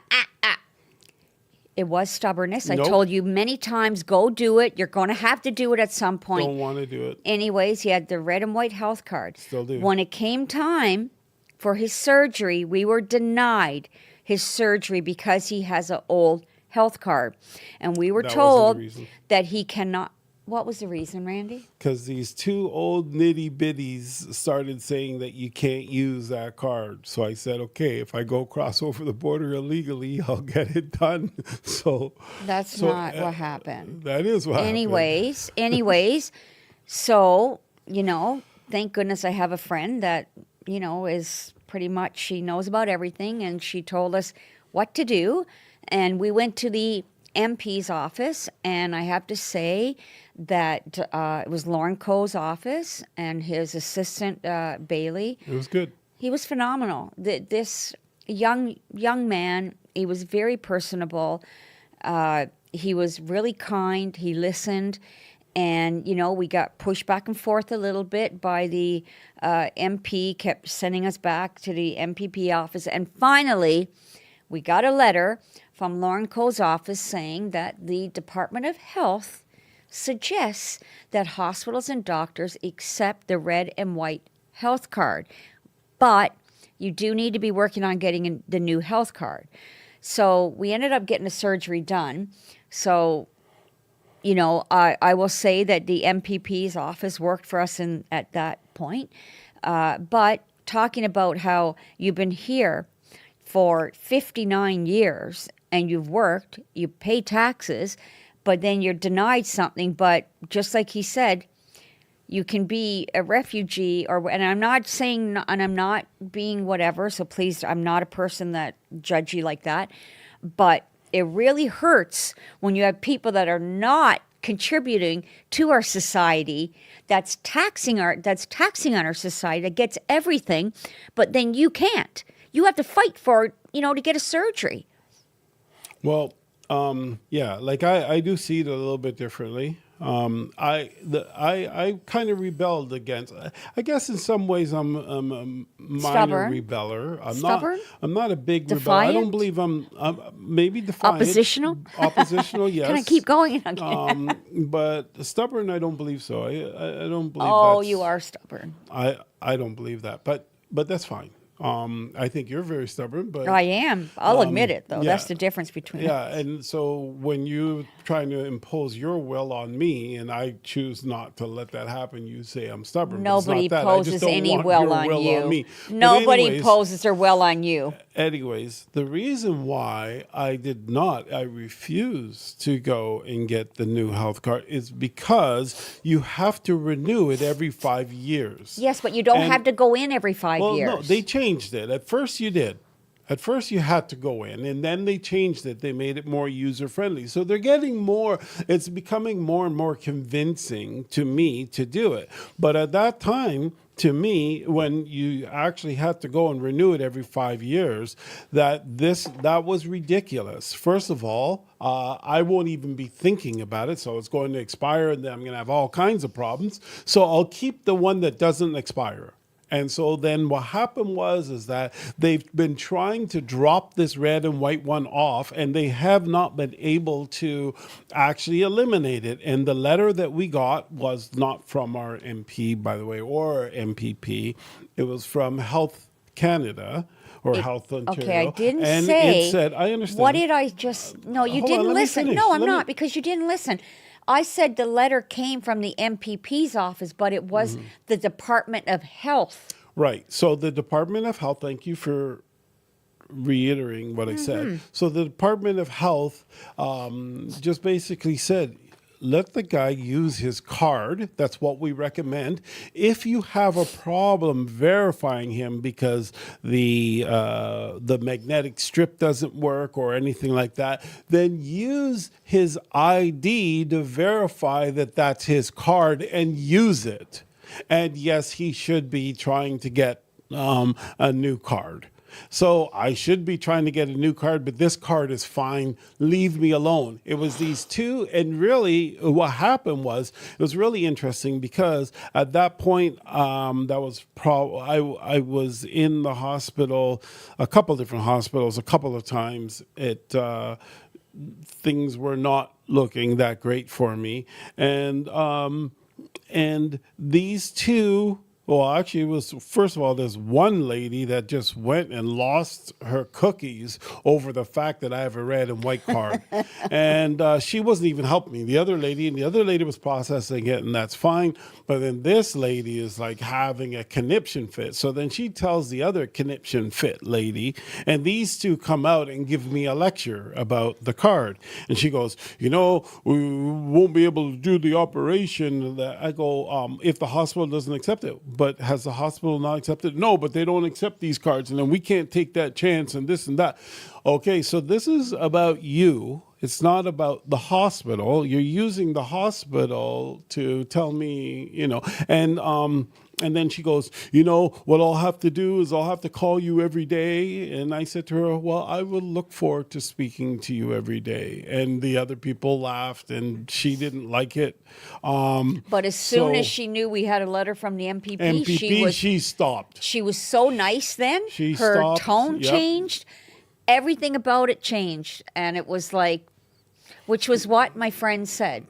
It was stubbornness. I Nope. told you many times, go do it. You're going to have to do it at some point. Don't want to do it. Anyways, he had the red and white health card. Still do. When it came time for his surgery, we were denied his surgery because he has an old health card. And we were That wasn't the told reason. that he cannot. What was the reason, Randy? Because these two old nitty bitties started saying that you can't use that card. So I said, okay, if I go cross over the border illegally, I'll get it done. That's So, not what happened. That is what happened. Anyways, so, thank goodness I have a friend that, is pretty much, she knows about everything, and she told us what to do. And we went to the MP's office, and I have to say that it was Lauren Coe's office and his assistant, Bailey. It was good. He was phenomenal. This young man, he was very personable. He was really kind. He listened. And, we got pushed back and forth a little bit by the MP, kept sending us back to the MPP office. And finally, we got a letter from Lauren Coe's office saying that the Department of Health suggests that hospitals and doctors accept the red and white health card. But you do need to be working on getting the new health card. So we ended up getting the surgery done. So, I will say that the MPP's office worked for us at that point. But talking about how you've been here for 59 years and you've worked, you pay taxes, but then you're denied something. But just like he said, you can be a refugee, and I'm not saying, and I'm not being whatever, so please, I'm not a person that judge you like that, but it really hurts when you have people that are not contributing to our society, that's taxing on our society, that gets everything, but then you can't. You have to fight for, to get a surgery. Well, yeah, like I do see it a little bit differently. I kind of rebelled against. I guess in some ways I'm a minor Stubborn? rebeller. Stubborn? I'm not a big rebel. I Defiant? don't believe I'm maybe defiant. Oppositional? Oppositional, yes. Can I keep going? Okay. But stubborn, I don't believe so. I don't believe. Oh, that's- you are stubborn. I don't believe that. But that's fine. I think you're very stubborn, but I am. I'll admit it, though. yeah. That's the difference between yeah, us. and so when you trying to impose your will on me, and I choose not to let that happen, you say I'm stubborn. But it's not Nobody that. I just poses don't any want will your on will you. on me. But Nobody anyways- poses their will on you. Anyways, the reason why I refused to go and get the new health card is because you have to renew it every 5 years. Yes, but you don't And- have to go in every 5 Well, years. no, they changed it. At first, you did. At first, you had to go in, and then they changed it. They made it more user friendly. So they're getting more, it's becoming more and more convincing to me to do it. But at that time, to me, when you actually had to go and renew it every 5 years, that was ridiculous. First of all, I won't even be thinking about it, so it's going to expire, and then I'm going to have all kinds of problems. So I'll keep the one that doesn't expire. And so then what happened is that they've been trying to drop this red and white one off, and they have not been able to actually eliminate it. And the letter that we got was not from our MP, by the way, or our MPP. It was from Health Canada or Health Ontario. Okay, I didn't and say. it said, I understand. What did I just? No, you Hold on, didn't let me listen. finish. No, I'm Let me- not, because you didn't listen. I said the letter came from the MPP's office, but it was Mm-hmm. the Department of Health. Right. So the Department of Health, thank you for reiterating what I said. So the Department of Health just basically said, let the guy use his card. That's what we recommend. If you have a problem verifying him because the magnetic strip doesn't work or anything like that, then use his ID to verify that that's his card and use it. And yes, he should be trying to get a new card. So I should be trying to get a new card, but this card is fine. Leave me alone. It was these two. And really what happened was, it was really interesting because at that point, that was I was in the hospital, a couple different hospitals, a couple of times. things were not looking that great for me, and these two. Well, actually, it was first of all, there's one lady that just went and lost her cookies over the fact that I have a red and white card, and she wasn't even helping me. The other lady was processing it, and that's fine. But then this lady is like having a conniption fit. So then she tells the other conniption fit lady, and these two come out and give me a lecture about the card. And she goes, we won't be able to do the operation. I go, if the hospital doesn't accept it. But has the hospital not accepted? No, but they don't accept these cards, and then we can't take that chance and this and that. Okay, so this is about you. It's not about the hospital. You're using the hospital to tell me, and then she goes, what I'll have to do is I'll have to call you every day. And I said to her, well, I will look forward to speaking to you every day. And the other people laughed, and she didn't like it. But as soon as she knew we had a letter from the MPP, she stopped. She was so nice then. She Her stopped, tone yep. changed. Everything about it changed. And it was like, which was what my friend said.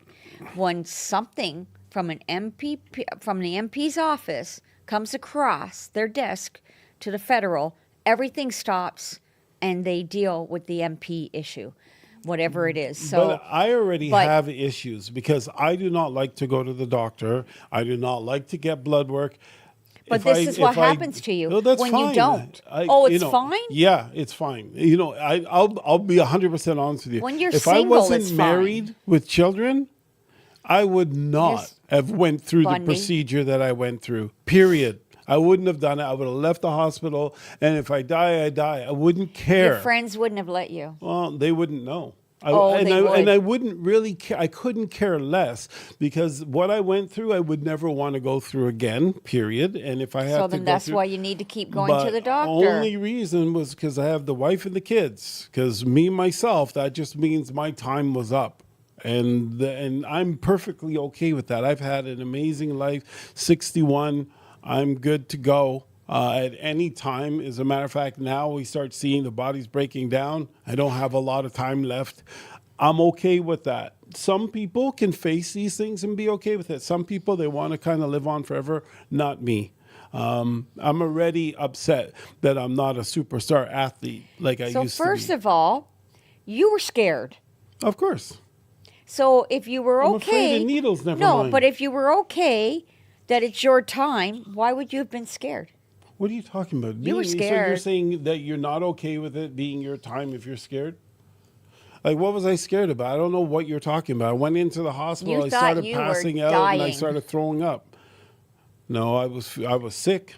When something from an MPP, from the MP's office comes across their desk to the federal, everything stops and they deal with the MP issue, whatever it is. So, but I already have issues because I do not like to go to the doctor. I do not like to get blood work. But this is what happens to you when you don't. It's fine? Yeah, it's fine. I'll be 100% honest with you. When you're if single, I wasn't it's married fine. with children, I would not have went through Bundy. the procedure that I went through. Period. I wouldn't have done it. I would have left the hospital, and if I die, I die. I wouldn't care. Your friends wouldn't have let you. Well, they wouldn't know. They would. And I wouldn't really care. I couldn't care less because what I went through, I would never want to go through again, period. And if I have So to then go that's through, why you need to keep going to the doctor. Only reason was because I have the wife and the kids. Because myself, that just means my time was up. And I'm perfectly okay with that. I've had an amazing life. 61, I'm good to go. At any time. As a matter of fact, now we start seeing the bodies breaking down. I don't have a lot of time left. I'm okay with that. Some people can face these things and be okay with it. Some people, they want to kind of live on forever. Not me. I'm already upset that I'm not a superstar athlete like I used to be. So first of all, you were scared. Of course. So if you were I'm okay. afraid of needles, never no, mind. but if you were okay that it's your time, why would you have been scared? What are you talking about? You were So you're scared. saying that you're not okay with it being your time if you're scared? Like, what was I scared about? I don't know what you're talking about. I went into the hospital. You I thought started you were passing out, and I dying. started throwing up. No, I was sick.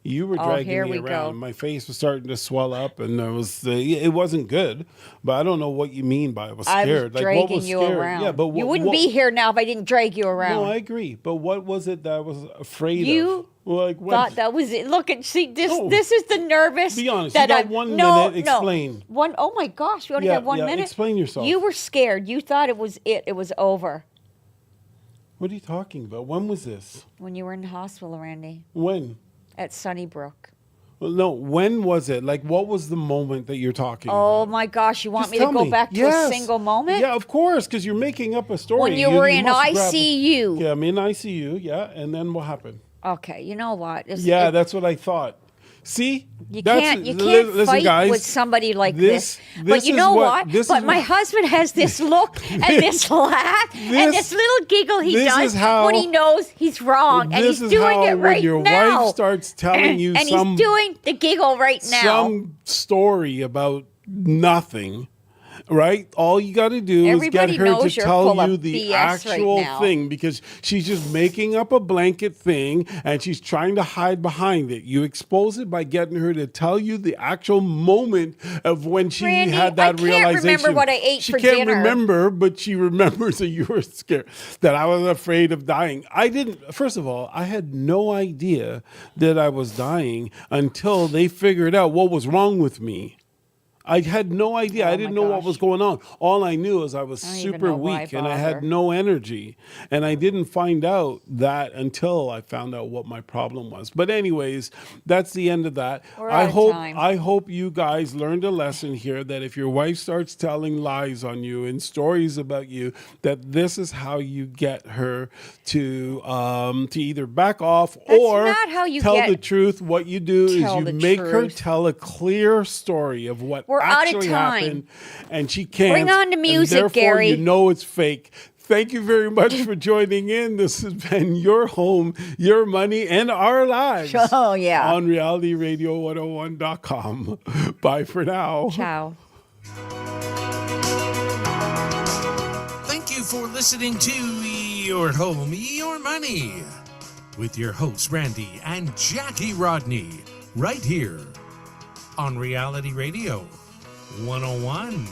You were dragging here me we around. go. My face was starting to swell up, and it wasn't good. But I don't know what you mean by I was I scared. was Like, what dragging was you scared? around. Yeah, but you wouldn't be here now if I didn't drag you around. No, I agree. But what was it that I was afraid of? You Like, what? thought that was it. Look at see this. No. This is the nervous. Be honest. That You got I- 1 no, minute. Explain. No. One. Oh my gosh, we only Yeah, have 1 yeah, minute. explain yourself. You were scared. You thought it was it. It was over What are you talking about? When was this? when you were in the hospital, Randy, When? at Sunnybrook. Well, no, when was it? Like, what was the moment that you're talking Oh about? my gosh, you want Just me to tell go back to Yes. a single moment? Yeah, of course, because you're making up a story. When you were in must grab- ICU. Yeah, I'm in ICU, yeah, and then what happened? Okay, you know what? Yeah, that's what I thought. See? You That's- can't listen, fight guys, with somebody like this. But this you is know what? this But is my what- husband has this look and this laugh and this- this little giggle he this does is how- when he knows he's wrong, and This he's is doing how it right when your now. wife starts telling you and some he's doing the giggle right now. some story about nothing, right? All you got to do Everybody is get her knows to you're tell full of you the BS right actual now. thing because she's just making up a blanket thing and she's trying to hide behind it. You expose it by getting her to tell you the actual moment of when she Randy, had that I can't realization. remember what I ate she for can't dinner. remember, but she remembers that you were scared, that I was afraid of dying. I didn't, first of all, I had no idea that I was dying until they figured out what was wrong with me. I had no idea. Oh, I didn't my know what gosh. was going on. All I knew is I was don't even super know why weak and I had bother. no energy. And I didn't find out that until I found out what my problem was. But anyways, that's the end of that. We're I out of hope time. I hope you guys learned a lesson here that if your wife starts telling lies on you and stories about you, that this is how you get her to either back off or not how you tell get- the truth. What you do is Tell you the make her truth. tell a clear story of what We're out of actually time. happened, and she can't. Bring on the and music, therefore Gary. You know it's fake. Thank you very much for joining in. This has been Your Home, Your Money, and Our Lives. Oh, yeah. On realityradio101.com. Bye for now. Ciao. Thank you for listening to Your Home, Your Money with your hosts, Randy and Jackie Rodney, right here on Reality Radio 101.